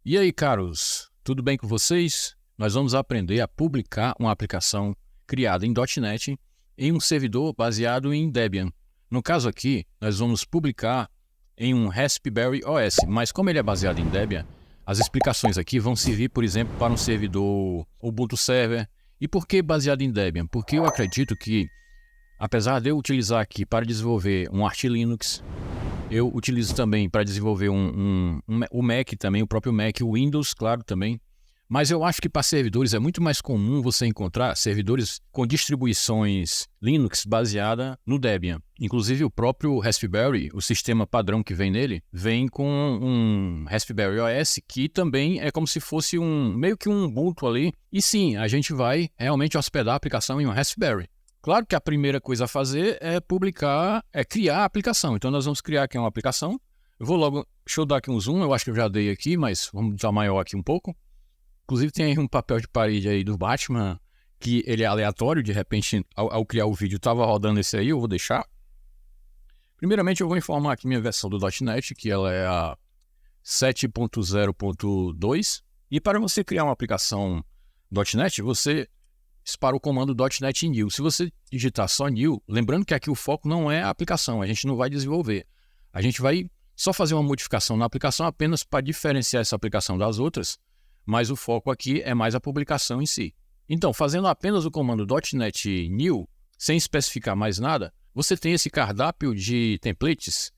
E aí, caros, tudo bem com vocês? Nós vamos aprender a publicar uma aplicação criada em .NET em um servidor baseado em Debian. No caso aqui, nós vamos publicar em um Raspberry OS, mas como ele é baseado em Debian, as explicações aqui vão servir, por exemplo, para um servidor Ubuntu Server. E por que baseado em Debian? Porque eu acredito que, apesar de eu utilizar aqui para desenvolver um Arch Linux, eu utilizo também para desenvolver o Mac também, o próprio Mac, o Windows, claro, também. Mas eu acho que para servidores é muito mais comum você encontrar servidores com distribuições Linux baseada no Debian. Inclusive o próprio Raspberry, o sistema padrão que vem nele, vem com um Raspberry OS que também é como se fosse meio que um Ubuntu ali. E sim, a gente vai realmente hospedar a aplicação em um Raspberry. Claro que a primeira coisa a fazer é criar a aplicação. Então nós vamos criar aqui uma aplicação. Eu vou logo, deixa eu dar aqui um zoom, eu acho que eu já dei aqui, mas vamos dar maior aqui um pouco. Inclusive tem aí um papel de parede aí do Batman, que ele é aleatório, de repente ao criar o vídeo estava rodando esse aí, eu vou deixar. Primeiramente eu vou informar aqui minha versão do .NET, que ela é a 7.0.2. E para você criar uma aplicação .NET, você para o comando .NET New. Se você digitar só New, lembrando que aqui o foco não é a aplicação, a gente não vai desenvolver. A gente vai só fazer uma modificação na aplicação apenas para diferenciar essa aplicação das outras, mas o foco aqui é mais a publicação em si. Então, fazendo apenas o comando .NET New, sem especificar mais nada, você tem esse cardápio de templates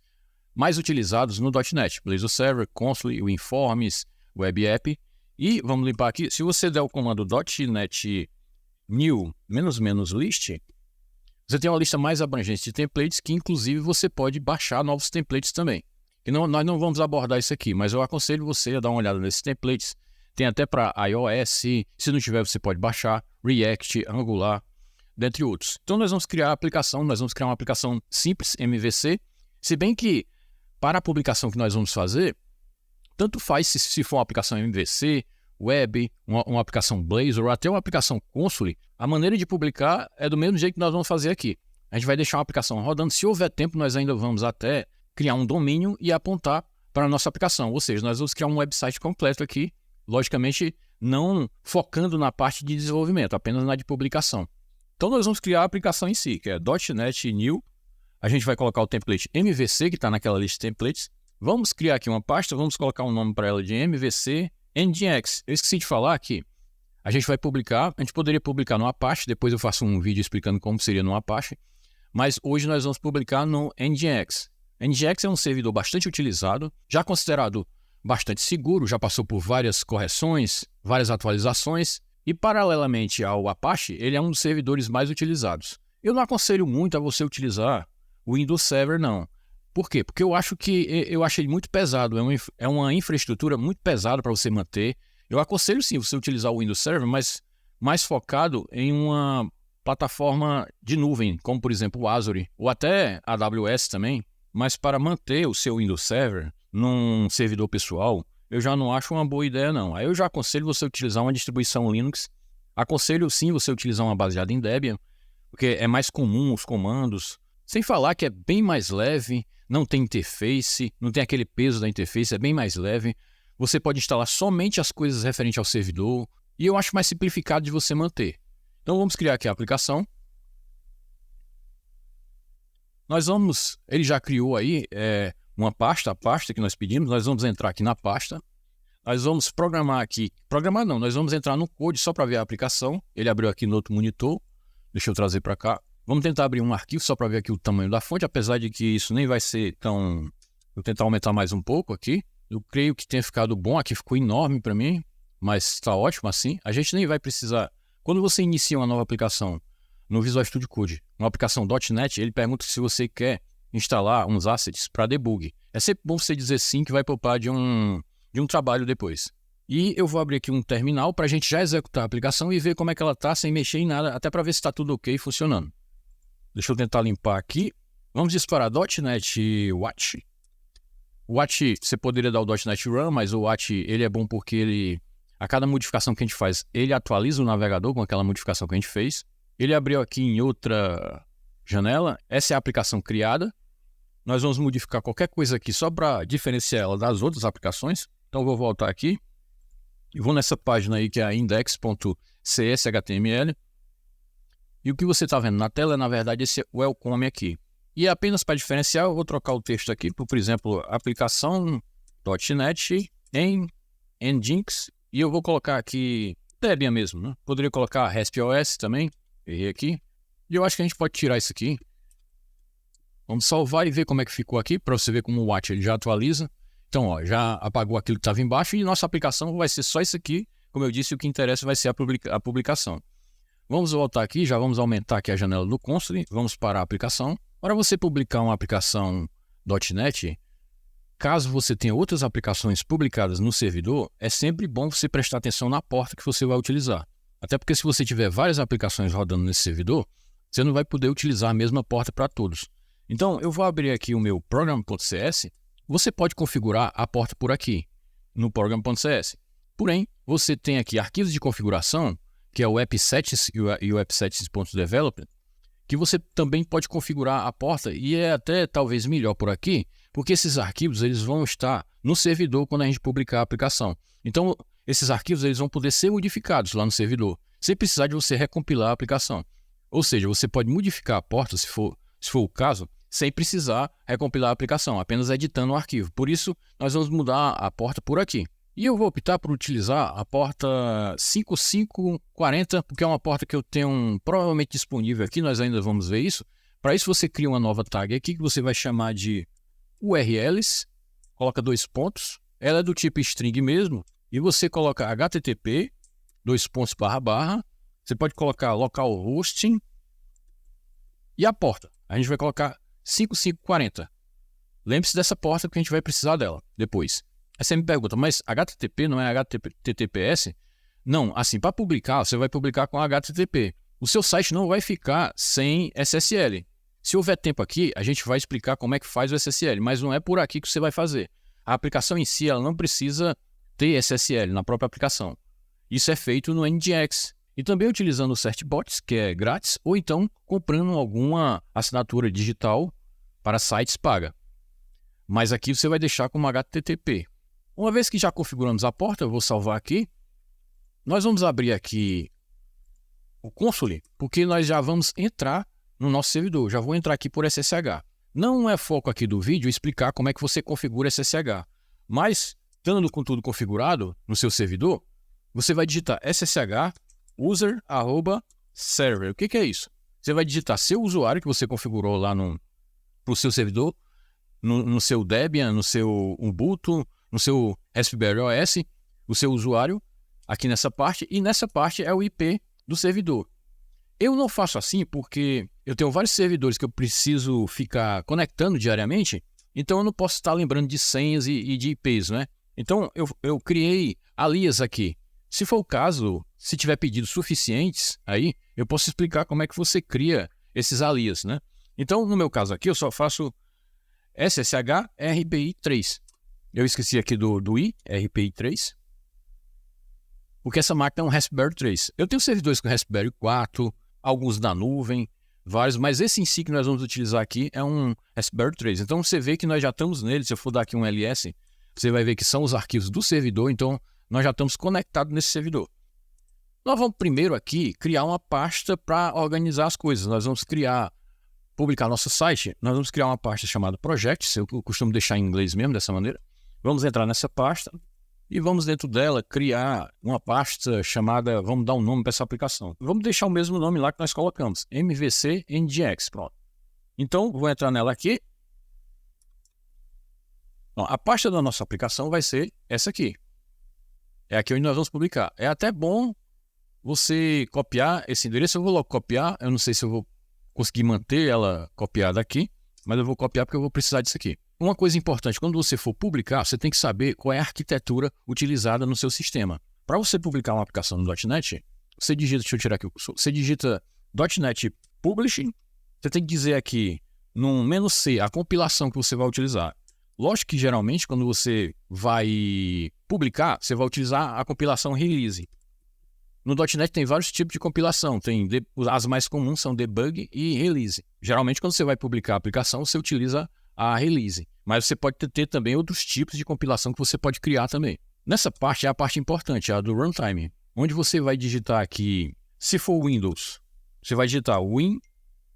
mais utilizados no .NET. Blazor Server, Console, WinForms, Web App. E vamos limpar aqui, se você der o comando .NET New --list, você tem uma lista mais abrangente de templates que inclusive você pode baixar novos templates também. E nós não vamos abordar isso aqui, mas eu aconselho você a dar uma olhada nesses templates. Tem até para iOS, se não tiver você pode baixar, React, Angular, dentre outros. Então nós vamos criar a aplicação, nós vamos criar uma aplicação simples, MVC, se bem que para a publicação que nós vamos fazer, tanto faz se for uma aplicação MVC, Web, uma aplicação Blazor ou até uma aplicação Console, a maneira de publicar é do mesmo jeito que nós vamos fazer aqui. A gente vai deixar uma aplicação rodando, se houver tempo nós ainda vamos até criar um domínio e apontar para a nossa aplicação, ou seja, nós vamos criar um website completo aqui, logicamente não focando na parte de desenvolvimento, apenas na de publicação. Então nós vamos criar a aplicação em si, que é .NET New, a gente vai colocar o template MVC, que está naquela lista de templates, vamos criar aqui uma pasta, vamos colocar um nome para ela de MVC Nginx. Eu esqueci de falar que a gente vai publicar, a gente poderia publicar no Apache, depois eu faço um vídeo explicando como seria no Apache, mas hoje nós vamos publicar no Nginx. Nginx é um servidor bastante utilizado, já considerado bastante seguro, já passou por várias correções, várias atualizações, e paralelamente ao Apache, ele é um dos servidores mais utilizados. Eu não aconselho muito a você utilizar o Windows Server, não. Por quê? Porque eu acho ele muito pesado, é uma infraestrutura muito pesada para você manter. Eu aconselho sim você utilizar o Windows Server, mas mais focado em uma plataforma de nuvem, como por exemplo o Azure, ou até a AWS também, mas para manter o seu Windows Server num servidor pessoal, eu já não acho uma boa ideia não. Aí eu já aconselho você utilizar uma distribuição Linux, aconselho sim você utilizar uma baseada em Debian, porque é mais comum os comandos, sem falar que é bem mais leve, não tem interface, não tem aquele peso da interface, é bem mais leve. Você pode instalar somente as coisas referentes ao servidor e eu acho mais simplificado de você manter. Então vamos criar aqui a aplicação. Ele já criou aí uma pasta, a pasta que nós pedimos, nós vamos entrar aqui na pasta. Nós vamos nós vamos entrar no code só para ver a aplicação. Ele abriu aqui no outro monitor, deixa eu trazer para cá. Vamos tentar abrir um arquivo só para ver aqui o tamanho da fonte, apesar de que isso nem vai ser tão... Vou tentar aumentar mais um pouco aqui. Eu creio que tenha ficado bom, aqui ficou enorme para mim, mas está ótimo assim. A gente nem vai precisar... Quando você inicia uma nova aplicação no Visual Studio Code, uma aplicação .NET, ele pergunta se você quer instalar uns assets para debug. É sempre bom você dizer sim, que vai poupar de um trabalho depois. E eu vou abrir aqui um terminal para a gente já executar a aplicação e ver como é que ela está sem mexer em nada, até para ver se está tudo ok funcionando. Deixa eu tentar limpar aqui. Vamos disparar .NET Watch. O Watch, você poderia dar o .NET Run, mas o Watch ele é bom porque a cada modificação que a gente faz, ele atualiza o navegador com aquela modificação que a gente fez. Ele abriu aqui em outra janela. Essa é a aplicação criada. Nós vamos modificar qualquer coisa aqui só para diferenciar ela das outras aplicações. Então eu vou voltar aqui. Eu vou nessa página aí que é a index.cshtml. E o que você está vendo na tela é, na verdade, esse welcome aqui. E apenas para diferenciar, eu vou trocar o texto aqui por exemplo, aplicação.net em Nginx. E eu vou colocar aqui Debian mesmo, né? Poderia colocar REST-OS também. Errei aqui. E eu acho que a gente pode tirar isso aqui. Vamos salvar e ver como é que ficou aqui, para você ver como o Watch ele já atualiza. Então, ó, já apagou aquilo que estava embaixo e nossa aplicação vai ser só isso aqui. Como eu disse, o que interessa vai ser a publicação. Vamos voltar aqui, já vamos aumentar aqui a janela do console, vamos para a aplicação. Para você publicar uma aplicação .NET, caso você tenha outras aplicações publicadas no servidor, é sempre bom você prestar atenção na porta que você vai utilizar. Até porque se você tiver várias aplicações rodando nesse servidor, você não vai poder utilizar a mesma porta para todos. Então, eu vou abrir aqui o meu program.cs. Você pode configurar a porta por aqui, no program.cs. Porém, você tem aqui arquivos de configuração, que é o app-settings e o app-settings.development, que você também pode configurar a porta, e é até talvez melhor por aqui, porque esses arquivos eles vão estar no servidor quando a gente publicar a aplicação. Então, esses arquivos eles vão poder ser modificados lá no servidor, sem precisar de você recompilar a aplicação. Ou seja, você pode modificar a porta, se for o caso, sem precisar recompilar a aplicação, apenas editando o arquivo. Por isso, nós vamos mudar a porta por aqui. E eu vou optar por utilizar a porta 5540, porque é uma porta que eu tenho provavelmente disponível aqui, nós ainda vamos ver isso. Para isso, você cria uma nova tag aqui, que você vai chamar de URLs, coloca 2 pontos, ela é do tipo string mesmo, e você coloca http, 2 pontos //, você pode colocar localhost e a porta. A gente vai colocar 5540. Lembre-se dessa porta porque a gente vai precisar dela depois. Aí você me pergunta, mas HTTP não é HTTPS? Não, assim, para publicar, você vai publicar com HTTP. O seu site não vai ficar sem SSL. Se houver tempo aqui, a gente vai explicar como é que faz o SSL, mas não é por aqui que você vai fazer. A aplicação em si ela não precisa ter SSL na própria aplicação. Isso é feito no Nginx. E também utilizando o Certbots, que é grátis, ou então comprando alguma assinatura digital para sites paga. Mas aqui você vai deixar como HTTP. Uma vez que já configuramos a porta, eu vou salvar aqui. Nós vamos abrir aqui o console, porque nós já vamos entrar no nosso servidor. Já vou entrar aqui por SSH. Não é foco aqui do vídeo explicar como é que você configura SSH. Mas, estando com tudo configurado no seu servidor, você vai digitar SSH user@server. O que é isso? Você vai digitar seu usuário que você configurou lá para o seu servidor, no seu Debian, no seu Ubuntu, no seu Raspberry OS, o seu usuário, aqui nessa parte, e nessa parte é o IP do servidor. Eu não faço assim porque eu tenho vários servidores que eu preciso ficar conectando diariamente, então eu não posso estar lembrando de senhas e de IPs, né? Então eu criei alias aqui. Se for o caso, se tiver pedidos suficientes, aí eu posso explicar como é que você cria esses alias, né? Então, no meu caso aqui, eu só faço SSH RPI3. Eu esqueci aqui do I, RPI3, porque essa máquina é um Raspberry 3. Eu tenho servidores com Raspberry 4, alguns na nuvem, vários, mas esse em si que nós vamos utilizar aqui é um Raspberry 3. Então você vê que nós já estamos nele. Se eu for dar aqui um ls, você vai ver que são os arquivos do servidor, então nós já estamos conectados nesse servidor. Nós vamos primeiro aqui criar uma pasta para organizar as coisas. Nós vamos publicar nosso site, nós vamos criar uma pasta chamada Projects, eu costumo deixar em inglês mesmo, dessa maneira. Vamos entrar nessa pasta e vamos dentro dela criar uma pasta chamada, vamos dar um nome para essa aplicação. Vamos deixar o mesmo nome lá que nós colocamos, MVC Nginx, pronto. Então, vou entrar nela aqui. Bom, a pasta da nossa aplicação vai ser essa aqui. É aqui onde nós vamos publicar. É até bom você copiar esse endereço. Eu vou logo copiar, eu não sei se eu vou conseguir manter ela copiada aqui, mas eu vou copiar porque eu vou precisar disso aqui. Uma coisa importante, quando você for publicar, você tem que saber qual é a arquitetura utilizada no seu sistema. Para você publicar uma aplicação no .NET, você digita, deixa eu tirar aqui o cursor, você digita .NET Publishing, você tem que dizer aqui no "-c" a compilação que você vai utilizar. Lógico que geralmente quando você vai publicar, você vai utilizar a compilação release. No .NET tem vários tipos de compilação, as mais comuns são debug e release. Geralmente quando você vai publicar a aplicação, você utiliza a release, mas você pode ter também outros tipos de compilação que você pode criar também. Nessa parte é a parte importante, a do runtime, onde você vai digitar aqui, se for Windows, você vai digitar Win,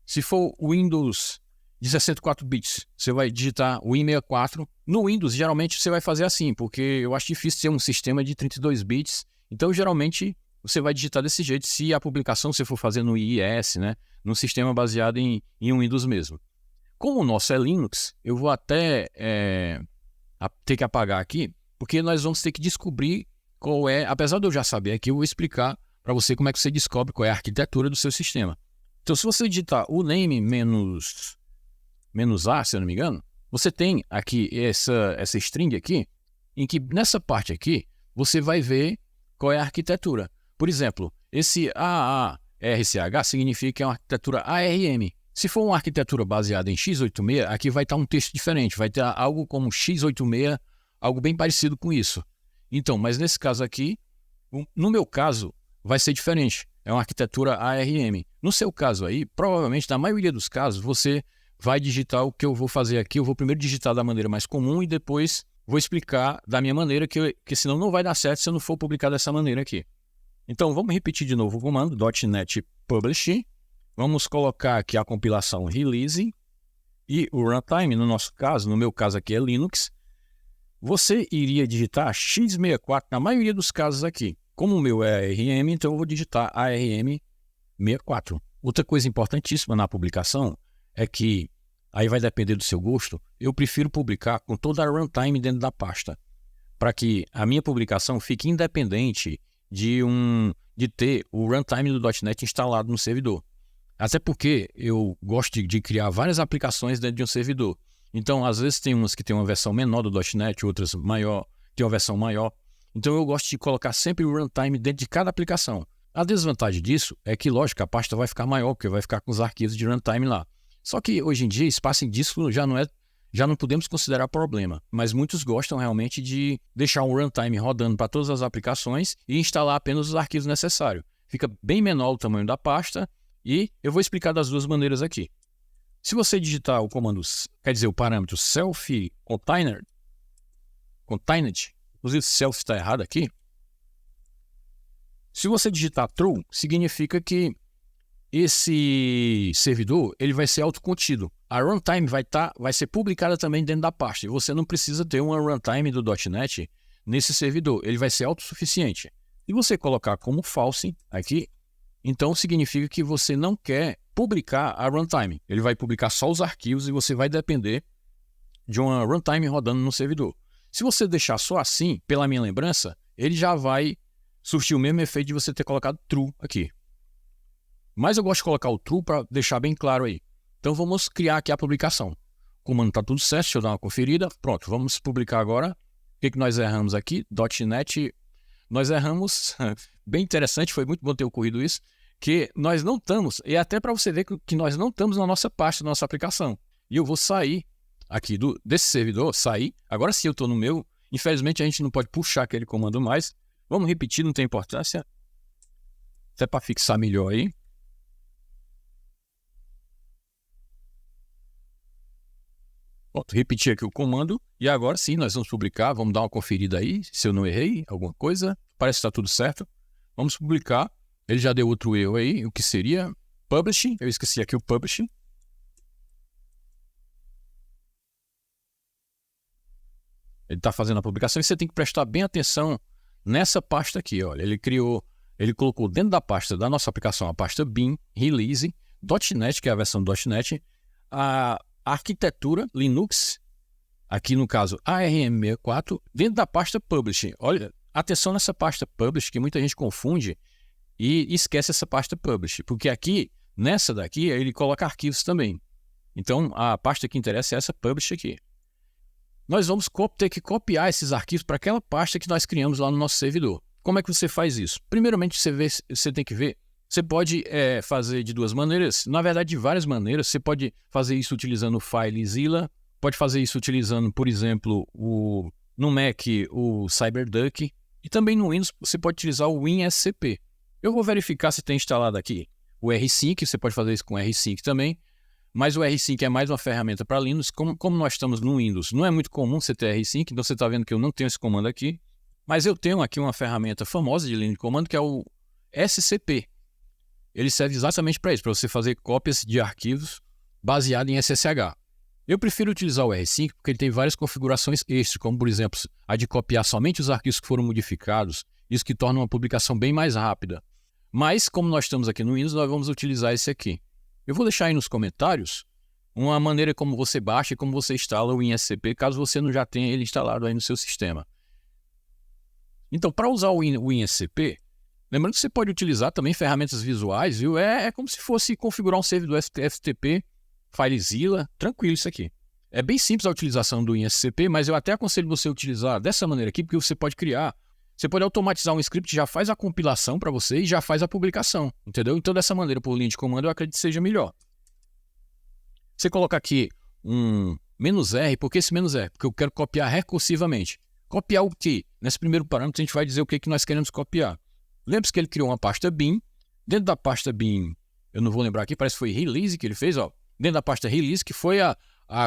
se for Windows de 64 bits, você vai digitar Win64. No Windows, geralmente, você vai fazer assim, porque eu acho difícil ter um sistema de 32 bits, então, geralmente, você vai digitar desse jeito, se a publicação você for fazer no IIS, né, num sistema baseado em um Windows mesmo. Como o nosso é Linux, eu vou até ter que apagar aqui, porque nós vamos ter que descobrir qual é, apesar de eu já saber aqui, eu vou explicar para você como é que você descobre qual é a arquitetura do seu sistema. Então, se você digitar o name -A, se eu não me engano, você tem aqui essa string aqui, em que nessa parte aqui, você vai ver qual é a arquitetura. Por exemplo, esse AARCH significa que é uma arquitetura ARM. Se for uma arquitetura baseada em x86, aqui vai estar um texto diferente, vai ter algo como x86, algo bem parecido com isso. Então, mas nesse caso aqui, no meu caso, vai ser diferente. É uma arquitetura ARM. No seu caso aí, provavelmente, na maioria dos casos, você vai digitar o que eu vou fazer aqui. Eu vou primeiro digitar da maneira mais comum e depois vou explicar da minha maneira, que senão não vai dar certo se eu não for publicar dessa maneira aqui. Então, vamos repetir de novo o comando, .NET Publish. Vamos colocar aqui a compilação release e o runtime, no nosso caso, no meu caso aqui é Linux. Você iria digitar x64 na maioria dos casos aqui. Como o meu é ARM, então eu vou digitar ARM64. Outra coisa importantíssima na publicação é que, aí vai depender do seu gosto, eu prefiro publicar com toda a runtime dentro da pasta, para que a minha publicação fique independente de ter o runtime do .NET instalado no servidor. Até porque eu gosto de criar várias aplicações dentro de um servidor. Então, às vezes tem umas que tem uma versão menor do .NET, outras maior, tem uma versão maior. Então, eu gosto de colocar sempre o runtime dentro de cada aplicação. A desvantagem disso é que, lógico, a pasta vai ficar maior, porque vai ficar com os arquivos de runtime lá. Só que, hoje em dia, espaço em disco já não podemos considerar problema. Mas muitos gostam realmente de deixar um runtime rodando para todas as aplicações e instalar apenas os arquivos necessários. Fica bem menor o tamanho da pasta e eu vou explicar das duas maneiras aqui. Se você digitar o comando, quer dizer, o parâmetro self-contained, inclusive self está errado aqui. Se você digitar true, significa que esse servidor ele vai ser autocontido. A runtime vai ser publicada também dentro da pasta. E você não precisa ter uma runtime do .NET nesse servidor. Ele vai ser autossuficiente. Se você colocar como false aqui, então significa que você não quer publicar a runtime. Ele vai publicar só os arquivos e você vai depender de uma runtime rodando no servidor. Se você deixar só assim, pela minha lembrança, ele já vai surtir o mesmo efeito de você ter colocado true aqui. Mas eu gosto de colocar o true para deixar bem claro aí. Então vamos criar aqui a publicação. O comando está tudo certo, deixa eu dar uma conferida. Pronto, vamos publicar agora. O que nós erramos aqui? .NET, nós erramos, bem interessante, foi muito bom ter ocorrido isso, que nós não estamos, e até para você ver que nós não estamos na nossa pasta, na nossa aplicação. E eu vou sair aqui desse servidor, sair. Agora sim eu estou no meu. Infelizmente a gente não pode puxar aquele comando mais. Vamos repetir, não tem importância. Até para fixar melhor aí. Pronto, repetir aqui o comando. E agora sim, nós vamos publicar. Vamos dar uma conferida aí, se eu não errei alguma coisa. Parece que está tudo certo. Vamos publicar. Ele já deu outro erro aí, o que seria publishing. Eu esqueci aqui o publishing. Ele está fazendo a publicação e você tem que prestar bem atenção nessa pasta aqui. Olha, ele colocou dentro da pasta da nossa aplicação a pasta bin, release, .NET, que é a versão do .NET, a arquitetura Linux, aqui no caso ARM64, dentro da pasta publishing. Olha, atenção nessa pasta publish, que muita gente confunde e esquece essa pasta publish, porque aqui, nessa daqui, ele coloca arquivos também. Então, a pasta que interessa é essa publish aqui. Nós vamos ter que copiar esses arquivos para aquela pasta que nós criamos lá no nosso servidor. Como é que você faz isso? Primeiramente, você tem que ver. Você pode fazer de duas maneiras, na verdade, de várias maneiras. Você pode fazer isso utilizando o FileZilla, pode fazer isso utilizando, por exemplo, no Mac, o CyberDuck, e também no Windows você pode utilizar o WinSCP. Eu vou verificar se tem instalado aqui o R5, você pode fazer isso com o R5 também. Mas o R5 é mais uma ferramenta para Linux. Como nós estamos no Windows, não é muito comum você ter R5, então você está vendo que eu não tenho esse comando aqui. Mas eu tenho aqui uma ferramenta famosa de linha de comando que é o SCP. Ele serve exatamente para isso, para você fazer cópias de arquivos baseado em SSH. Eu prefiro utilizar o R5 porque ele tem várias configurações extras, como por exemplo, a de copiar somente os arquivos que foram modificados, isso que torna uma publicação bem mais rápida. Mas, como nós estamos aqui no Windows, nós vamos utilizar esse aqui. Eu vou deixar aí nos comentários uma maneira como você baixa e como você instala o WinSCP, caso você não já tenha ele instalado aí no seu sistema. Então, para usar o WinSCP, lembrando que você pode utilizar também ferramentas visuais, viu? É como se fosse configurar um servidor FTP, FileZilla, tranquilo isso aqui. É bem simples a utilização do WinSCP, mas eu até aconselho você a utilizar dessa maneira aqui, porque você pode automatizar um script, já faz a compilação para você e já faz a publicação, entendeu? Então, dessa maneira, por linha de comando, eu acredito que seja melhor. Você coloca aqui um "-r", por que esse "-r"? Porque eu quero copiar recursivamente. Copiar o quê? Nesse primeiro parâmetro, a gente vai dizer o que nós queremos copiar. Lembre-se que ele criou uma pasta bin. Dentro da pasta bin, eu não vou lembrar aqui, parece que foi release que ele fez, ó. Dentro da pasta release, que foi a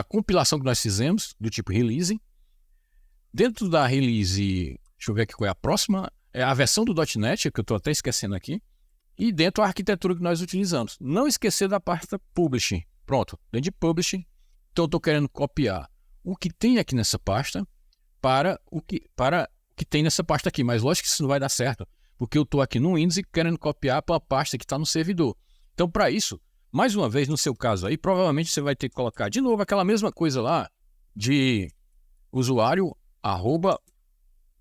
compilação que nós fizemos, do tipo release. Dentro da release, deixa eu ver aqui qual é a próxima, é a versão do .NET, que eu estou até esquecendo aqui. E dentro a arquitetura que nós utilizamos. Não esquecer da pasta publishing. Pronto, dentro de publishing, então eu estou querendo copiar o que tem aqui nessa pasta para o que tem nessa pasta aqui. Mas lógico que isso não vai dar certo, porque eu estou aqui no Windows e querendo copiar para a pasta que está no servidor. Então, para isso, mais uma vez, no seu caso aí, provavelmente você vai ter que colocar de novo aquela mesma coisa lá de usuário,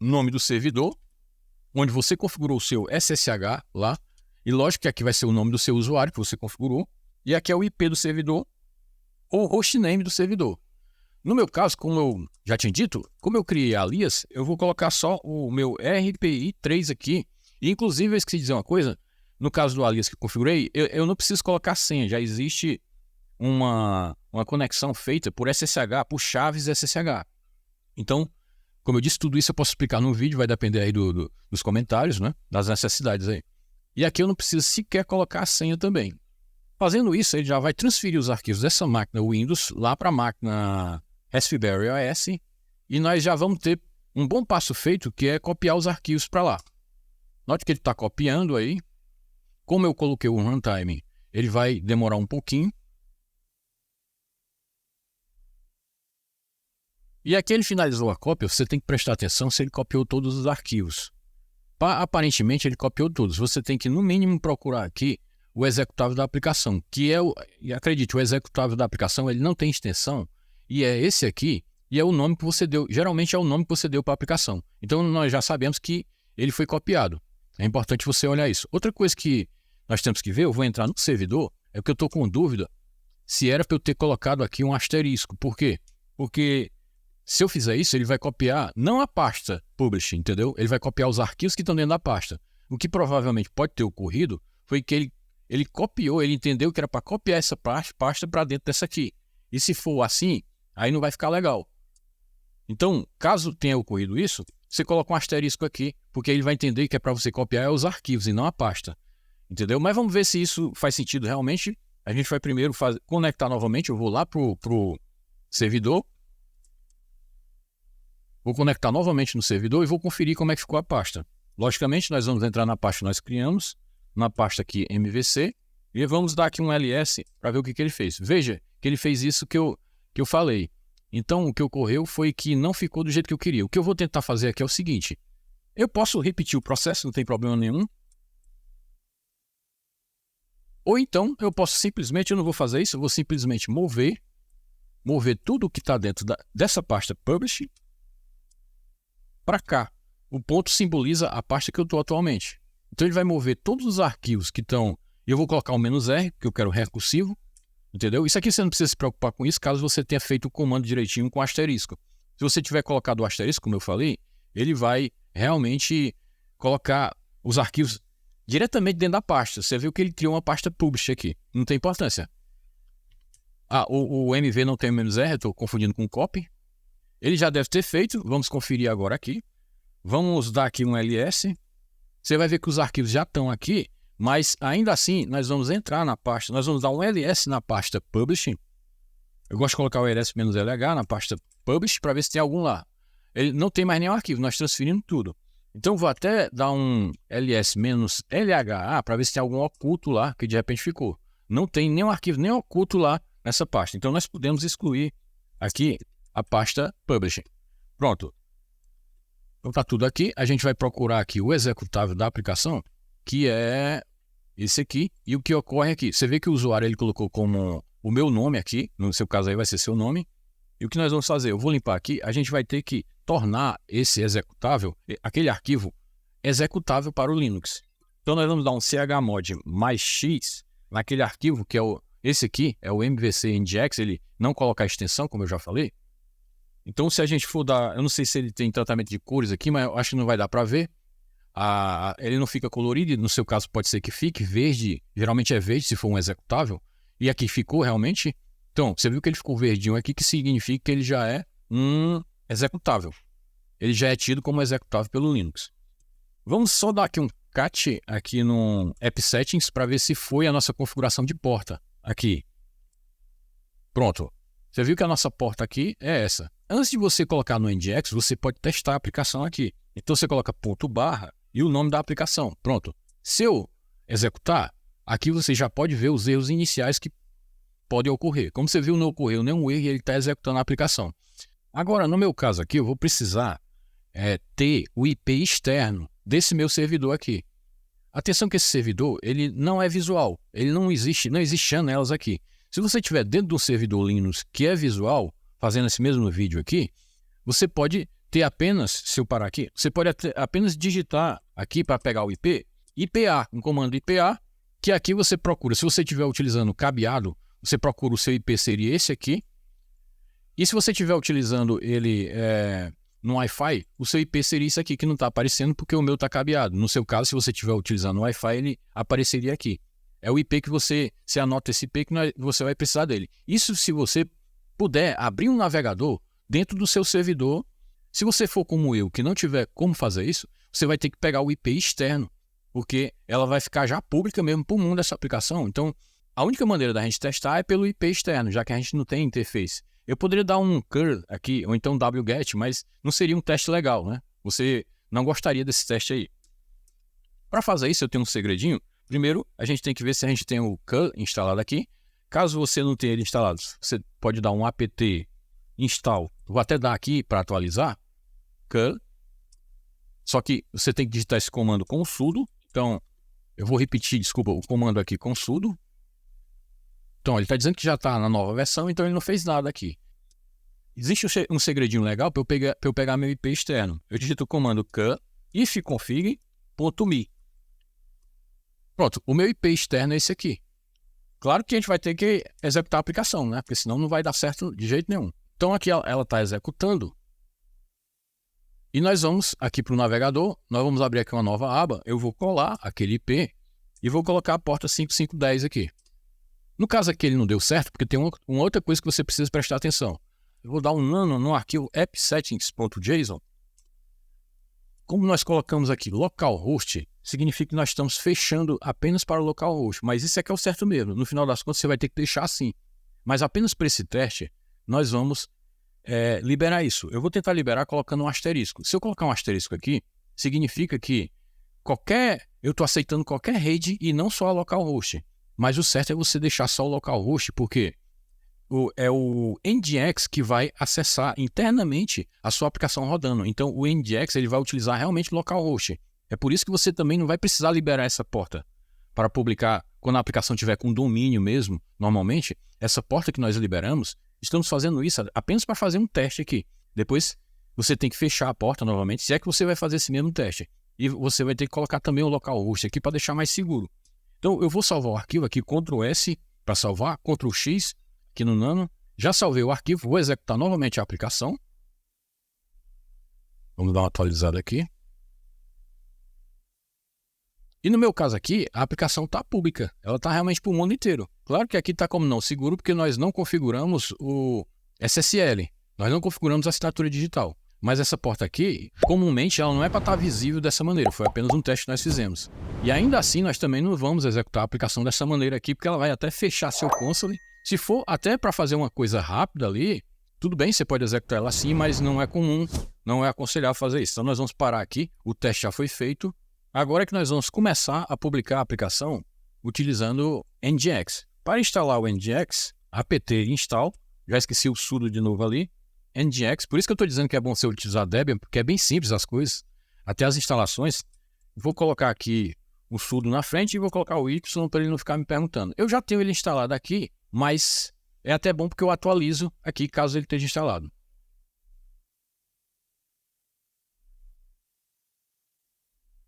nome do servidor, onde você configurou o seu SSH lá. E lógico que aqui vai ser o nome do seu usuário que você configurou. E aqui é o IP do servidor ou hostname do servidor. No meu caso, como eu já tinha dito, como eu criei alias, eu vou colocar só o meu RPI3 aqui. E, inclusive, eu esqueci de dizer uma coisa. No caso do alias que eu configurei, eu não preciso colocar senha. Já existe uma conexão feita por SSH, por chaves SSH. Então, como eu disse, tudo isso eu posso explicar no vídeo, vai depender aí dos comentários, né? Das necessidades aí. E aqui eu não preciso sequer colocar a senha também. Fazendo isso, ele já vai transferir os arquivos dessa máquina Windows lá para a máquina Raspberry OS e nós já vamos ter um bom passo feito, que é copiar os arquivos para lá. Note que ele está copiando aí. Como eu coloquei o runtime, ele vai demorar um pouquinho. E aqui ele finalizou a cópia, você tem que prestar atenção se ele copiou todos os arquivos. Aparentemente ele copiou todos. Você tem que, no mínimo, procurar aqui o executável da aplicação, que é e acredite, o executável da aplicação ele não tem extensão, e é esse aqui, e é o nome que você deu, geralmente é o nome que você deu para a aplicação. Então nós já sabemos que ele foi copiado. É importante você olhar isso. Outra coisa que nós temos que ver, eu vou entrar no servidor, é que eu estou com dúvida se era para eu ter colocado aqui um asterisco. Por quê? Porque se eu fizer isso, ele vai copiar não a pasta publish, entendeu? Ele vai copiar os arquivos que estão dentro da pasta. O que provavelmente pode ter ocorrido foi que ele copiou, ele entendeu que era para copiar essa pasta para dentro dessa aqui. E se for assim, aí não vai ficar legal. Então, caso tenha ocorrido isso, você coloca um asterisco aqui, porque ele vai entender que é para você copiar os arquivos e não a pasta. Entendeu? Mas vamos ver se isso faz sentido realmente. A gente vai primeiro conectar novamente. Eu vou lá para o servidor. Vou conectar novamente no servidor e vou conferir como é que ficou a pasta. Logicamente, nós vamos entrar na pasta que nós criamos, na pasta aqui MVC, e vamos dar aqui um ls para ver o que ele fez. Veja que ele fez isso que eu falei. Então, o que ocorreu foi que não ficou do jeito que eu queria. O que eu vou tentar fazer aqui é o seguinte. Eu posso repetir o processo, não tem problema nenhum. Ou então, eu posso simplesmente, eu não vou fazer isso, eu vou simplesmente mover tudo o que está dentro dessa pasta Publish para cá. O ponto simboliza a pasta que eu estou atualmente. Então ele vai mover todos os arquivos que estão... Eu vou colocar um "-r", porque eu quero recursivo. Entendeu? Isso aqui você não precisa se preocupar com isso, caso você tenha feito o comando direitinho com asterisco. Se você tiver colocado o asterisco, como eu falei, ele vai realmente colocar os arquivos diretamente dentro da pasta. Você viu que ele criou uma pasta publish aqui. Não tem importância. O MV não tem o "-r", estou confundindo com copy. Ele já deve ter feito. Vamos conferir agora aqui. Vamos dar aqui um ls. Você vai ver que os arquivos já estão aqui, mas ainda assim nós vamos entrar na pasta, nós vamos dar um ls na pasta Publishing. Eu gosto de colocar o ls-lh na pasta Publish para ver se tem algum lá. Ele não tem mais nenhum arquivo, nós transferimos tudo. Então, vou até dar um ls-lha para ver se tem algum oculto lá que de repente ficou. Não tem nenhum arquivo, nem oculto lá nessa pasta. Então, nós podemos excluir aqui a pasta Publishing. Pronto. Então, está tudo aqui. A gente vai procurar aqui o executável da aplicação, que é esse aqui. E o que ocorre aqui? Você vê que o usuário ele colocou como o meu nome aqui. No seu caso aí vai ser seu nome. E o que nós vamos fazer? Eu vou limpar aqui. A gente vai ter que tornar esse executável, aquele arquivo, executável para o Linux. Então, nós vamos dar um chmod mais x naquele arquivo, que é esse aqui, é o MVC NGX. Ele não coloca a extensão, como eu já falei. Então, se a gente for dar... Eu não sei se ele tem tratamento de cores aqui, mas eu acho que não vai dar para ver. Ele não fica colorido, no seu caso pode ser que fique verde. Geralmente é verde se for um executável. E aqui ficou realmente... Então, você viu que ele ficou verdinho aqui, que significa que ele já é um executável. Ele já é tido como executável pelo Linux. Vamos só dar aqui um cat aqui no App Settings para ver se foi a nossa configuração de porta aqui. Pronto. Você viu que a nossa porta aqui é essa. Antes de você colocar no NGX, você pode testar a aplicação aqui. Então você coloca // e o nome da aplicação. Pronto. Se eu executar, aqui você já pode ver os erros iniciais que podem ocorrer. Como você viu, não ocorreu nenhum erro e ele está executando a aplicação. Agora, no meu caso aqui, eu vou precisar ter o IP externo desse meu servidor aqui. Atenção que esse servidor, ele não é visual. Ele não existe janelas aqui. Se você estiver dentro de um servidor Linux que é visual, fazendo esse mesmo vídeo aqui, você pode ter apenas, se eu parar aqui, você pode apenas digitar aqui para pegar o IP, IPA, um comando IPA, que aqui você procura. Se você estiver utilizando cabeado, você procura o seu IP, seria esse aqui. E se você estiver utilizando ele no Wi-Fi, o seu IP seria isso aqui, que não está aparecendo porque o meu está cabeado. No seu caso, se você estiver utilizando o Wi-Fi, ele apareceria aqui. É o IP que você anota esse IP que você vai precisar dele. Isso se você puder abrir um navegador dentro do seu servidor. Se você for como eu, que não tiver como fazer isso, você vai ter que pegar o IP externo, porque ela vai ficar já pública mesmo para o mundo dessa aplicação. Então, a única maneira da gente testar é pelo IP externo, já que a gente não tem interface. Eu poderia dar um curl aqui, ou então wget, mas não seria um teste legal, né? Você não gostaria desse teste aí. Para fazer isso, eu tenho um segredinho. Primeiro, a gente tem que ver se a gente tem o curl instalado aqui. Caso você não tenha ele instalado, você pode dar um apt install. Vou até dar aqui para atualizar. Curl. Só que você tem que digitar esse comando com sudo. Então, eu vou repetir, desculpa, o comando aqui com sudo. Então, ele está dizendo que já está na nova versão, então ele não fez nada aqui. Existe um segredinho legal para eu pegar meu IP externo. Eu digito o comando curl ifconfig.me. Pronto, o meu IP externo é esse aqui. Claro que a gente vai ter que executar a aplicação, né? Porque senão não vai dar certo de jeito nenhum. Então aqui ela está executando. E nós vamos aqui para o navegador, nós vamos abrir aqui uma nova aba. Eu vou colar aquele IP e vou colocar a porta 5510 aqui. No caso aqui ele não deu certo, porque tem uma outra coisa que você precisa prestar atenção. Eu vou dar um nano no arquivo appsettings.json. Como nós colocamos aqui localhost, significa que nós estamos fechando apenas para o localhost. Mas isso é que é o certo mesmo. No final das contas, você vai ter que deixar assim. Mas apenas para esse teste, nós vamos liberar isso. Eu vou tentar liberar colocando um asterisco. Se eu colocar um asterisco aqui, significa que eu estou aceitando qualquer rede e não só a localhost. Mas o certo é você deixar só o localhost, porque é o NGX que vai acessar internamente a sua aplicação rodando. Então, o NGX ele vai utilizar realmente localhost. É por isso que você também não vai precisar liberar essa porta para publicar quando a aplicação tiver com domínio mesmo. Normalmente, essa porta que nós liberamos, estamos fazendo isso apenas para fazer um teste aqui. Depois, você tem que fechar a porta novamente, se é que você vai fazer esse mesmo teste. E você vai ter que colocar também o localhost aqui para deixar mais seguro. Então, eu vou salvar o arquivo aqui, Ctrl S para salvar, Ctrl X aqui no Nano. Já salvei o arquivo, vou executar novamente a aplicação. Vamos dar uma atualizada aqui. E no meu caso aqui, a aplicação está pública. Ela está realmente para o mundo inteiro. Claro que aqui está como não seguro, porque nós não configuramos o SSL. Nós não configuramos a assinatura digital. Mas essa porta aqui, comumente, ela não é para estar visível dessa maneira. Foi apenas um teste que nós fizemos. E ainda assim, nós também não vamos executar a aplicação dessa maneira aqui, porque ela vai até fechar seu console. Se for até para fazer uma coisa rápida ali, tudo bem, você pode executar ela assim, mas não é comum não é aconselhável fazer isso. Então nós vamos parar aqui, o teste já foi feito. Agora é que nós vamos começar a publicar a aplicação utilizando NGX. Para instalar o NGX, apt install, já esqueci o sudo de novo ali, NGX, por isso que eu estou dizendo que é bom você utilizar Debian, porque é bem simples as coisas, até as instalações. Vou colocar aqui o sudo na frente e vou colocar o Y para ele não ficar me perguntando. Eu já tenho ele instalado aqui, mas é até bom porque eu atualizo aqui caso ele esteja instalado.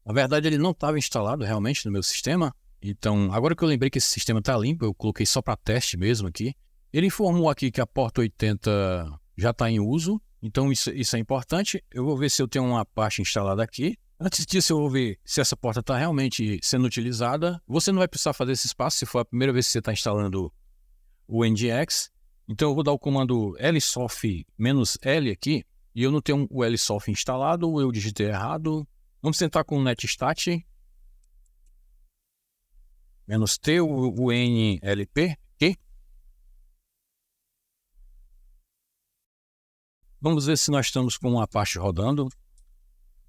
Na verdade, ele não estava instalado realmente no meu sistema. Então, agora que eu lembrei que esse sistema está limpo, eu coloquei só para teste mesmo aqui. Ele informou aqui que a porta 80 já está em uso. Então, isso é importante. Eu vou ver se eu tenho uma Apache instalada aqui. Antes disso, eu vou ver se essa porta está realmente sendo utilizada. Você não vai precisar fazer esse espaço se for a primeira vez que você está instalando o NGX. Então, eu vou dar o comando lsoft-l aqui. E eu não tenho o lsoft instalado, ou eu digitei errado. Vamos tentar com o netstat, -t, o nlp, ok? Vamos ver se nós estamos com uma Apache rodando.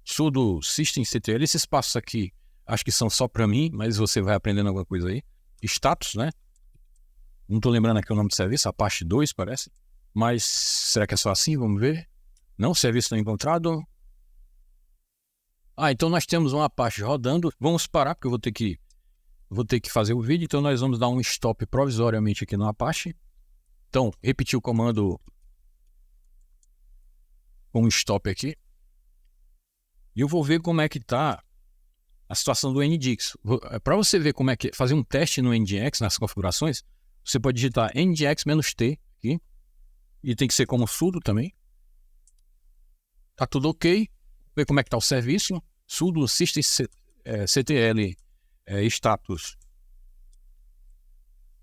Sudo systemctl, esses passos aqui, acho que são só para mim, mas você vai aprendendo alguma coisa aí. Status, né? Não estou lembrando aqui o nome do serviço, Apache 2 parece. Mas será que é só assim? Vamos ver. Não, serviço não encontrado. Então nós temos uma Apache rodando. Vamos parar, porque eu vou ter que fazer o vídeo. Então nós vamos dar um stop provisoriamente aqui no Apache. Então, repetir o comando com um stop aqui. E eu vou ver como é que está a situação do NGX. Para você ver como é que fazer um teste no NGX, nas configurações, você pode digitar NGX-T aqui. E tem que ser como sudo também. Tá tudo ok. Ver como é que está o serviço. Sudo systemctl status.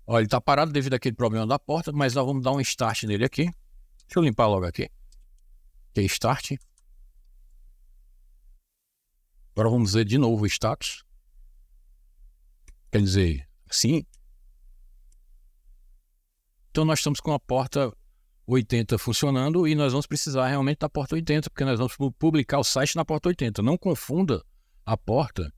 Olha, ele está parado devido àquele problema da porta, mas nós vamos dar um start nele aqui. Deixa eu limpar logo aqui. Ok, start. Agora vamos ver de novo o status. Quer dizer, assim. Então nós estamos com a porta 80 funcionando e nós vamos precisar realmente da porta 80, porque nós vamos publicar o site na porta 80. Não confunda a porta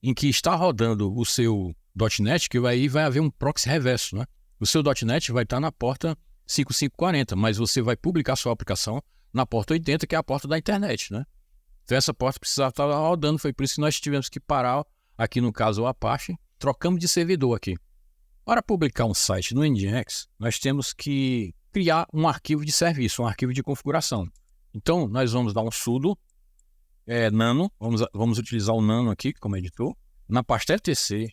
em que está rodando o seu .NET, que aí vai haver um proxy reverso, né? O seu .NET vai estar na porta 5540, mas você vai publicar sua aplicação na porta 80, que é a porta da internet, né? Então essa porta precisava estar rodando, foi por isso que nós tivemos que parar, aqui no caso o Apache, trocamos de servidor aqui. Para publicar um site no NGX, nós temos que criar um arquivo de serviço, um arquivo de configuração. Então, nós vamos dar um sudo nano, vamos utilizar o nano aqui como editor, na pasta etc,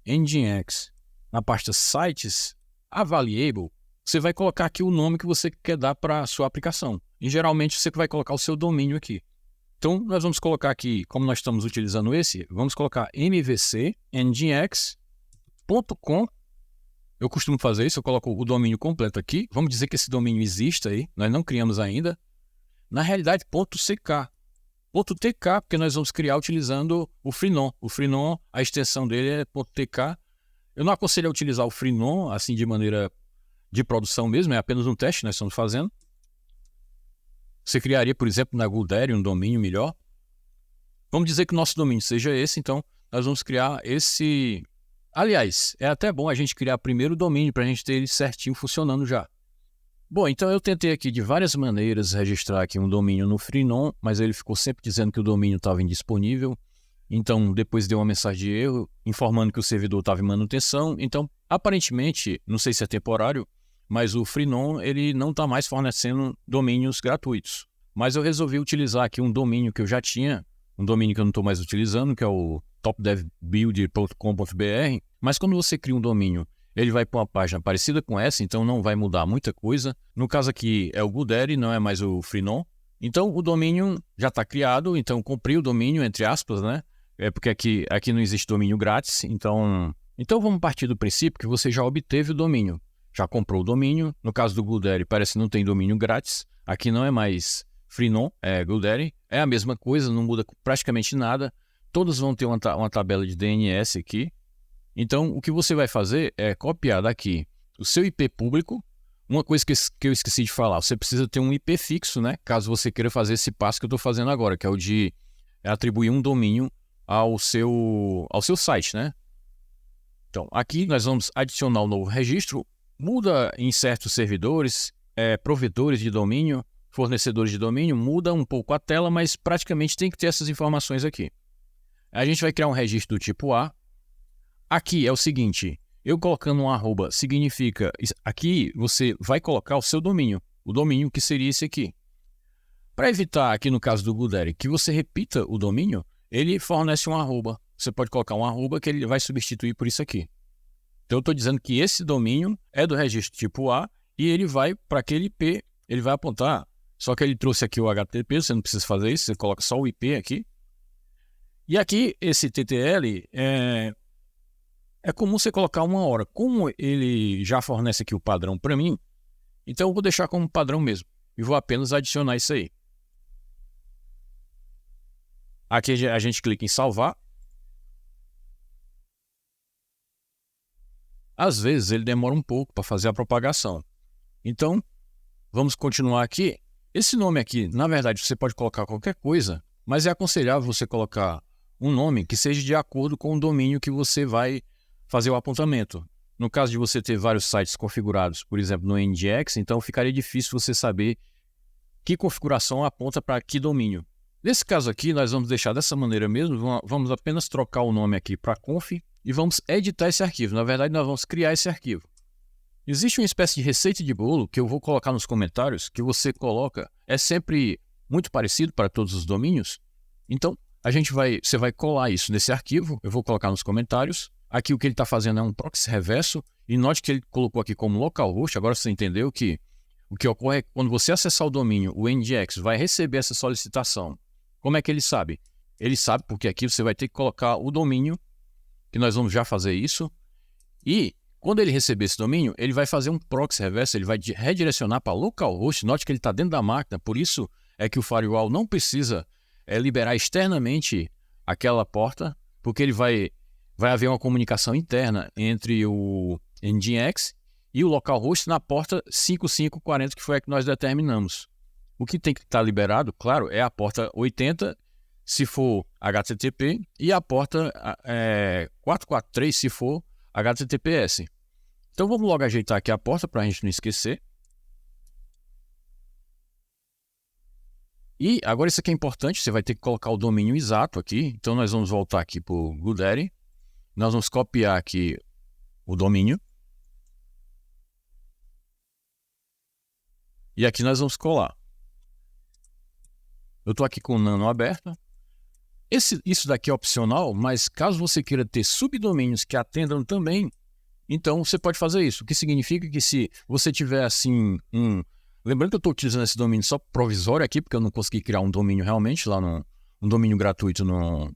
NGX, na pasta sites, available, você vai colocar aqui o nome que você quer dar para a sua aplicação. E geralmente você vai colocar o seu domínio aqui. Então, nós vamos colocar aqui, como nós estamos utilizando esse, vamos colocar mvc.ngx.com. Eu costumo fazer isso, eu coloco o domínio completo aqui. Vamos dizer que esse domínio existe aí, nós não criamos ainda. Na realidade, .ck. .tk, porque nós vamos criar utilizando o Freenom. O Freenom, a extensão dele é .tk. Eu não aconselho a utilizar o Freenom assim de maneira de produção mesmo, é apenas um teste que nós estamos fazendo. Você criaria, por exemplo, na GoDaddy um domínio melhor. Vamos dizer que o nosso domínio seja esse, então nós vamos criar esse... Aliás, é até bom a gente criar primeiro o domínio para a gente ter ele certinho funcionando já. Bom, então eu tentei aqui de várias maneiras registrar aqui um domínio no Freenom, mas ele ficou sempre dizendo que o domínio estava indisponível. Então depois deu uma mensagem de erro informando que o servidor estava em manutenção. Então aparentemente, não sei se é temporário, mas o Freenom ele não está mais fornecendo domínios gratuitos. Mas eu resolvi utilizar aqui um domínio que eu já tinha, um domínio que eu não estou mais utilizando, que é o topdevbuild.com.br, mas quando você cria um domínio, ele vai para uma página parecida com essa, então não vai mudar muita coisa. No caso aqui é o GoDaddy, não é mais o Freenom. Então o domínio já está criado, então comprei o domínio, entre aspas, né? É porque aqui não existe domínio grátis, então vamos partir do princípio que você já obteve o domínio, já comprou o domínio. No caso do GoDaddy parece que não tem domínio grátis, aqui não é mais Freenom, é GoDaddy, é a mesma coisa, não muda praticamente nada. Todos vão ter uma tabela de DNS aqui. Então, o que você vai fazer é copiar daqui o seu IP público, Uma coisa que eu esqueci de falar, você precisa ter um IP fixo, né? Caso você queira fazer esse passo que eu estou fazendo agora, que é o de atribuir um domínio ao seu site, né? Então, aqui nós vamos adicionar um novo registro, muda em certos servidores, provedores de domínio, fornecedores de domínio, muda um pouco a tela, mas praticamente tem que ter essas informações aqui. A gente vai criar um registro do tipo A. Aqui é o seguinte, eu colocando um arroba significa, aqui você vai colocar o seu domínio, o domínio que seria esse aqui. Para evitar, aqui no caso do GoDaddy, que você repita o domínio, ele fornece um arroba. Você pode colocar um arroba que ele vai substituir por isso aqui. Então eu estou dizendo que esse domínio é do registro tipo A e ele vai para aquele IP, ele vai apontar. Só que ele trouxe aqui o HTTP, você não precisa fazer isso, você coloca só o IP aqui. E aqui esse TTL é comum você colocar uma hora. Como ele já fornece aqui o padrão para mim, então eu vou deixar como padrão mesmo. E vou apenas adicionar isso aí. Aqui a gente clica em salvar. Às vezes ele demora um pouco para fazer a propagação. Então, vamos continuar aqui. Esse nome aqui, na verdade, você pode colocar qualquer coisa, mas é aconselhável você colocar um nome que seja de acordo com o domínio que você vai fazer o apontamento. No caso de você ter vários sites configurados, por exemplo, no NGX, então ficaria difícil você saber que configuração aponta para que domínio. Nesse caso aqui, nós vamos deixar dessa maneira mesmo, vamos apenas trocar o nome aqui para conf e vamos editar esse arquivo. Na verdade, nós vamos criar esse arquivo. Existe uma espécie de receita de bolo que eu vou colocar nos comentários, que você coloca, é sempre muito parecido para todos os domínios. Então, você vai colar isso nesse arquivo, eu vou colocar nos comentários. Aqui o que ele está fazendo é um proxy reverso, e note que ele colocou aqui como localhost. Agora você entendeu que o que ocorre é que quando você acessar o domínio, o NGX vai receber essa solicitação. Como é que ele sabe? Ele sabe porque aqui você vai ter que colocar o domínio, que nós vamos já fazer isso, e quando ele receber esse domínio, ele vai fazer um proxy reverso, ele vai redirecionar para localhost. Note que ele está dentro da máquina, por isso é que o firewall não precisa liberar externamente aquela porta, porque ele vai haver uma comunicação interna entre o NGX e o localhost na porta 5540, que foi a que nós determinamos. O que tem que estar liberado, claro, é a porta 80, se for HTTP, e a porta 443, se for HTTPS. Então vamos logo ajeitar aqui a porta para a gente não esquecer. E agora isso aqui é importante, você vai ter que colocar o domínio exato aqui. Então nós vamos voltar aqui para o GoDaddy. Nós vamos copiar aqui o domínio. E aqui nós vamos colar. Eu estou aqui com o Nano aberto. Isso daqui é opcional, mas caso você queira ter subdomínios que atendam também, então você pode fazer isso. O que significa que se você tiver assim Lembrando que eu estou utilizando esse domínio só provisório aqui, porque eu não consegui criar um domínio realmente lá um domínio gratuito no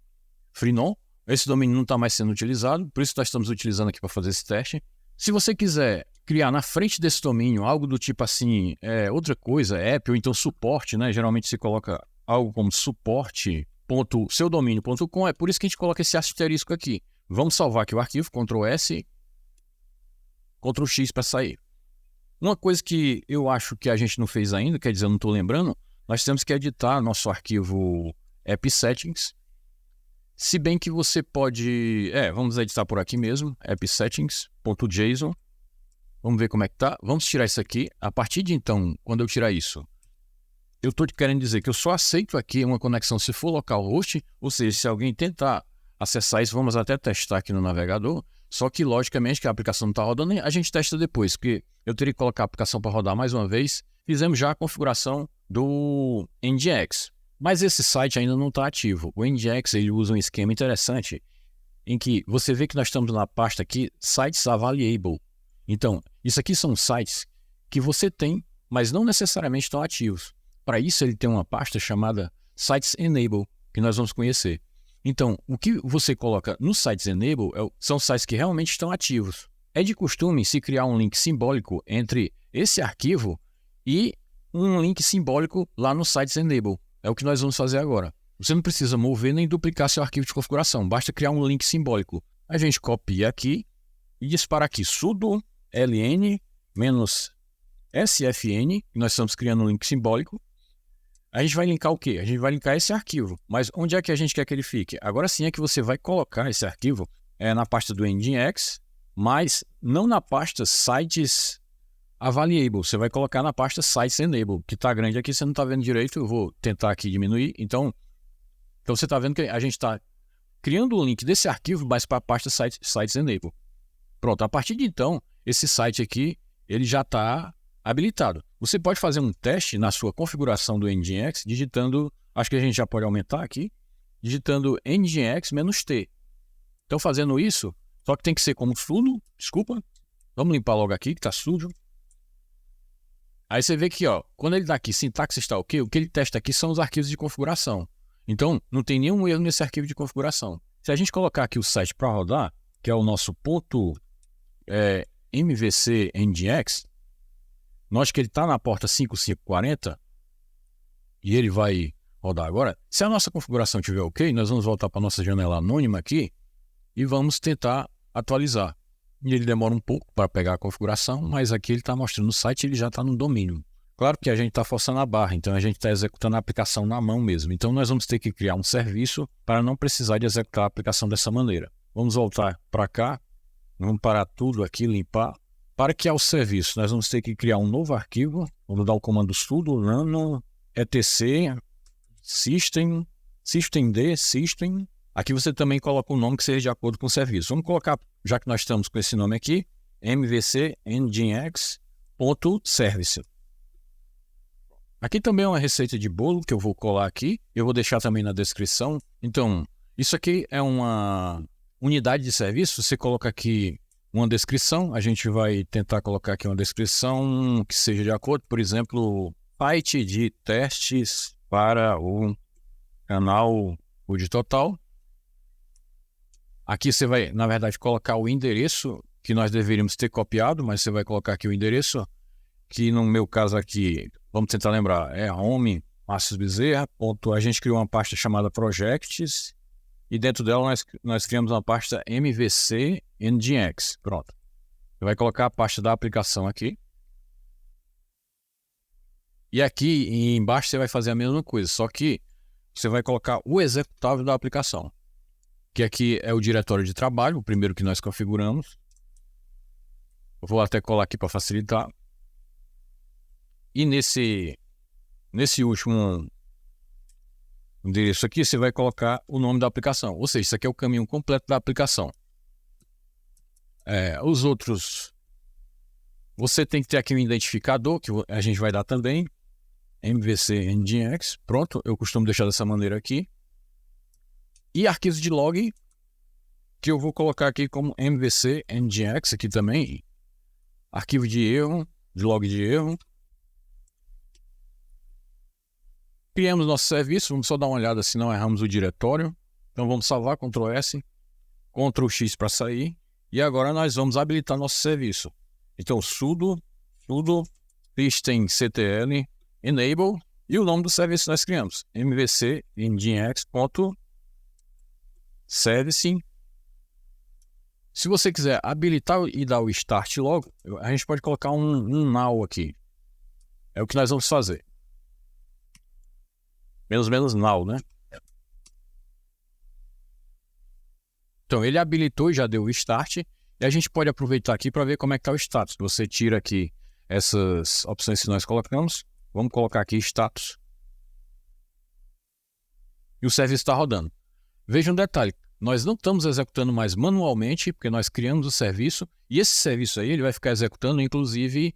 Freenom. Esse domínio não está mais sendo utilizado, por isso nós estamos utilizando aqui para fazer esse teste. Se você quiser criar na frente desse domínio algo do tipo assim, outra coisa, app ou então suporte, né? Geralmente se coloca algo como suporte.seudomínio.com, é por isso que a gente coloca esse asterisco aqui. Vamos salvar aqui o arquivo, Ctrl S, Ctrl X para sair. Uma coisa que eu acho que a gente não fez ainda, quer dizer, eu não estou lembrando, nós temos que editar nosso arquivo app settings, se bem que você pode... vamos editar por aqui mesmo, app settings.json. Vamos ver como é que tá. Vamos tirar isso aqui. A partir de então, quando eu tirar isso, eu estou querendo dizer que eu só aceito aqui uma conexão se for localhost, ou seja, se alguém tentar acessar isso, vamos até testar aqui no navegador, só que logicamente que a aplicação não está rodando, a gente testa depois, porque eu teria que colocar a aplicação para rodar mais uma vez. Fizemos já a configuração do NGX, mas esse site ainda não está ativo. O NGX ele usa um esquema interessante em que você vê que nós estamos na pasta aqui, Sites Available. Então, isso aqui são sites que você tem, mas não necessariamente estão ativos. Para isso, ele tem uma pasta chamada Sites Enable, que nós vamos conhecer. Então, o que você coloca no Sites Enable são sites que realmente estão ativos. É de costume se criar um link simbólico entre esse arquivo e um link simbólico lá no Sites Enable. É o que nós vamos fazer agora. Você não precisa mover nem duplicar seu arquivo de configuração, basta criar um link simbólico. A gente copia aqui e dispara aqui sudo ln SFN, nós estamos criando um link simbólico. A gente vai linkar o quê? A gente vai linkar esse arquivo. Mas onde é que a gente quer que ele fique? Agora sim é que você vai colocar esse arquivo na pasta do Nginx, mas não na pasta Sites Available. Você vai colocar na pasta Sites Enable, que está grande aqui, você não está vendo direito. Eu vou tentar aqui diminuir. Então você está vendo que a gente está criando o link desse arquivo, mas para a pasta Sites Enable. Pronto, a partir de então, esse site aqui, ele já está habilitado. Você pode fazer um teste na sua configuração do Nginx, digitando, acho que a gente já pode aumentar aqui, digitando Nginx-T. Então, fazendo isso, só que tem que ser como sudo, desculpa, vamos limpar logo aqui, que está sujo. Aí você vê que, ó, quando ele dá aqui, sintaxe está ok, o que ele testa aqui são os arquivos de configuração. Então, não tem nenhum erro nesse arquivo de configuração. Se a gente colocar aqui o site para rodar, que é o nosso ponto MVC Nginx, nós que ele está na porta 5540 e ele vai rodar agora. Se a nossa configuração estiver ok, nós vamos voltar para a nossa janela anônima aqui e vamos tentar atualizar. E ele demora um pouco para pegar a configuração, mas aqui ele está mostrando o site, ele já está no domínio. Claro que a gente está forçando a barra, então a gente está executando a aplicação na mão mesmo. Então nós vamos ter que criar um serviço para não precisar de executar a aplicação dessa maneira. Vamos voltar para cá, vamos parar tudo aqui, limpar. Para criar o serviço, nós vamos ter que criar um novo arquivo. Vamos dar o comando sudo nano etc system. Aqui você também coloca um nome que seja de acordo com o serviço. Vamos colocar, já que nós estamos com esse nome aqui, MVC Nginx.service. Aqui também é uma receita de bolo que eu vou colar aqui. Eu vou deixar também na descrição. Então, isso aqui é uma unidade de serviço. Você coloca aqui uma descrição. A gente vai tentar colocar aqui uma descrição que seja de acordo. Por exemplo, site de testes para o canal Food Total. Aqui você vai, na verdade, colocar o endereço que nós deveríamos ter copiado, mas você vai colocar aqui o endereço, que no meu caso aqui, vamos tentar lembrar, é home, Márcio Bezerra, a gente criou uma pasta chamada Projects, e dentro dela nós criamos uma pasta MVC Nginx. Pronto. Você vai colocar a pasta da aplicação aqui. E aqui embaixo você vai fazer a mesma coisa, só que você vai colocar o executável da aplicação, que aqui é o diretório de trabalho, o primeiro que nós configuramos. Eu vou até colar aqui para facilitar. E nesse último endereço aqui, você vai colocar o nome da aplicação. Ou seja, isso aqui é o caminho completo da aplicação. Os outros, você tem que ter aqui um identificador, que a gente vai dar também. MVC Nginx. Pronto, eu costumo deixar dessa maneira aqui. E arquivos de log, que eu vou colocar aqui como MVC Nginx aqui também. Arquivo de erro, de log de erro. Criamos nosso serviço, vamos só dar uma olhada se não erramos o diretório. Então vamos salvar, Ctrl S, Ctrl X para sair. E agora nós vamos habilitar nosso serviço. Então sudo systemctl enable e o nome do serviço que nós criamos, MVC Nginx.service. Se você quiser habilitar e dar o start logo, a gente pode colocar um now aqui. É o que nós vamos fazer. Menos now, né? Então ele habilitou e já deu o start. E a gente pode aproveitar aqui para ver como é que está o status. Você tira aqui essas opções que nós colocamos. Vamos colocar aqui status. E o serviço está rodando. Veja um detalhe. Nós não estamos executando mais manualmente, porque nós criamos o serviço. E esse serviço aí ele vai ficar executando, inclusive,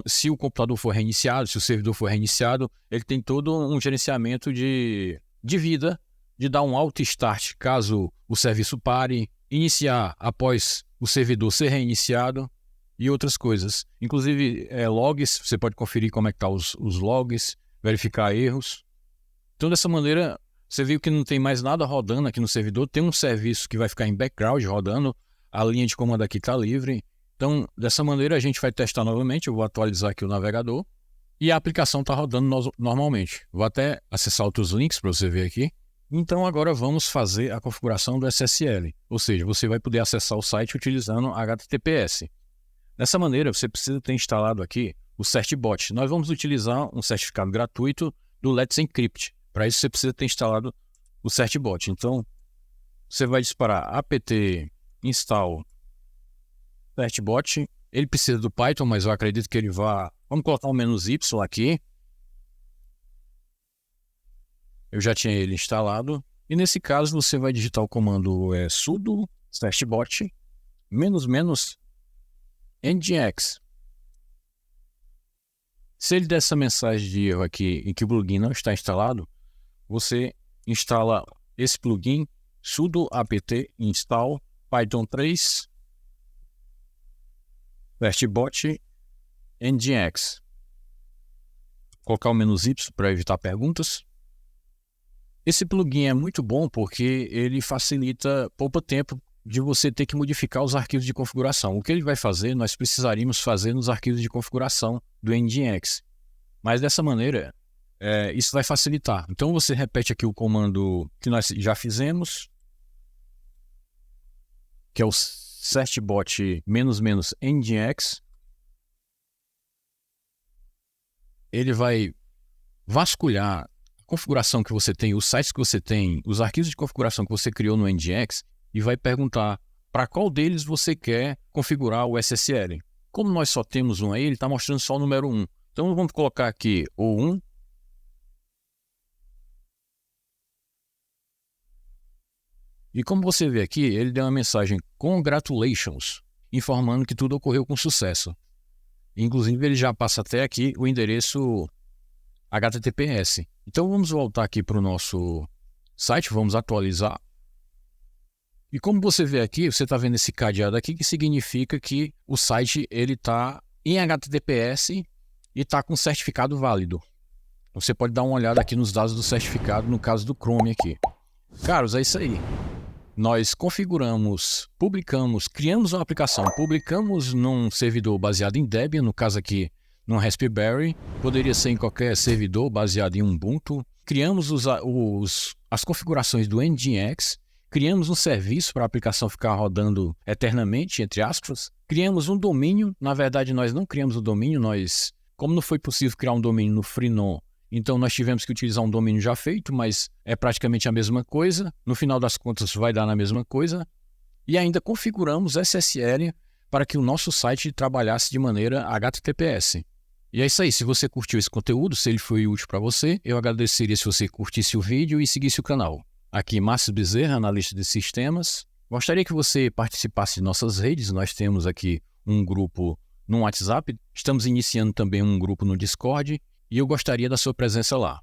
se o computador for reiniciado, se o servidor for reiniciado, ele tem todo um gerenciamento de vida, de dar um auto start caso o serviço pare, iniciar após o servidor ser reiniciado e outras coisas. Inclusive logs, você pode conferir como é que estão os logs, verificar erros. Então dessa maneira, você viu que não tem mais nada rodando aqui no servidor, tem um serviço que vai ficar em background rodando, a linha de comando aqui está livre. Então dessa maneira a gente vai testar novamente, eu vou atualizar aqui o navegador e a aplicação está rodando normalmente. Vou até acessar outros links para você ver aqui. Então agora vamos fazer a configuração do SSL, ou seja, você vai poder acessar o site utilizando HTTPS. Dessa maneira você precisa ter instalado aqui o certbot. Nós vamos utilizar um certificado gratuito do Let's Encrypt. Para isso, você precisa ter instalado o certbot. Então, você vai disparar apt install certbot. Ele precisa do Python, mas eu acredito que ele vá... Vamos colocar um "-y" aqui. Eu já tinha ele instalado. E nesse caso, você vai digitar o comando sudo certbot -nginx. Se ele der essa mensagem de erro aqui em que o plugin não está instalado, você instala esse plugin sudo apt install python 3 certbot nginx. Vou colocar o "-y" para evitar perguntas. Esse plugin é muito bom porque ele poupa tempo de você ter que modificar os arquivos de configuração. O que ele vai fazer, nós precisaríamos fazer nos arquivos de configuração do Nginx. Mas dessa maneira, isso vai facilitar. Então você repete aqui o comando que nós já fizemos, que é o certbot -nginx. Ele vai vasculhar configuração que você tem, os sites que você tem, os arquivos de configuração que você criou no Nginx e vai perguntar para qual deles você quer configurar o SSL. Como nós só temos um aí, ele está mostrando só o número 1. Então vamos colocar aqui o 1. E como você vê aqui, ele deu uma mensagem "Congratulations", informando que tudo ocorreu com sucesso. Inclusive ele já passa até aqui o endereço HTTPS. Então vamos voltar aqui para o nosso site, vamos atualizar. E como você vê aqui, você está vendo esse cadeado aqui, que significa que o site está em HTTPS e está com certificado válido. Você pode dar uma olhada aqui nos dados do certificado, no caso do Chrome aqui. Caros, é isso aí. Nós configuramos, publicamos, criamos uma aplicação, publicamos num servidor baseado em Debian, no caso aqui no Raspberry, poderia ser em qualquer servidor baseado em Ubuntu. Criamos as configurações do Nginx, criamos um serviço para a aplicação ficar rodando eternamente, entre aspas. Criamos um domínio, na verdade nós não criamos o domínio, como não foi possível criar um domínio no Freenom, então nós tivemos que utilizar um domínio já feito, mas é praticamente a mesma coisa. No final das contas vai dar na mesma coisa. E ainda configuramos SSL para que o nosso site trabalhasse de maneira HTTPS. E é isso aí, se você curtiu esse conteúdo, se ele foi útil para você, eu agradeceria se você curtisse o vídeo e seguisse o canal. Aqui Márcio Bezerra, analista de sistemas. Gostaria que você participasse de nossas redes, nós temos aqui um grupo no WhatsApp, estamos iniciando também um grupo no Discord e eu gostaria da sua presença lá.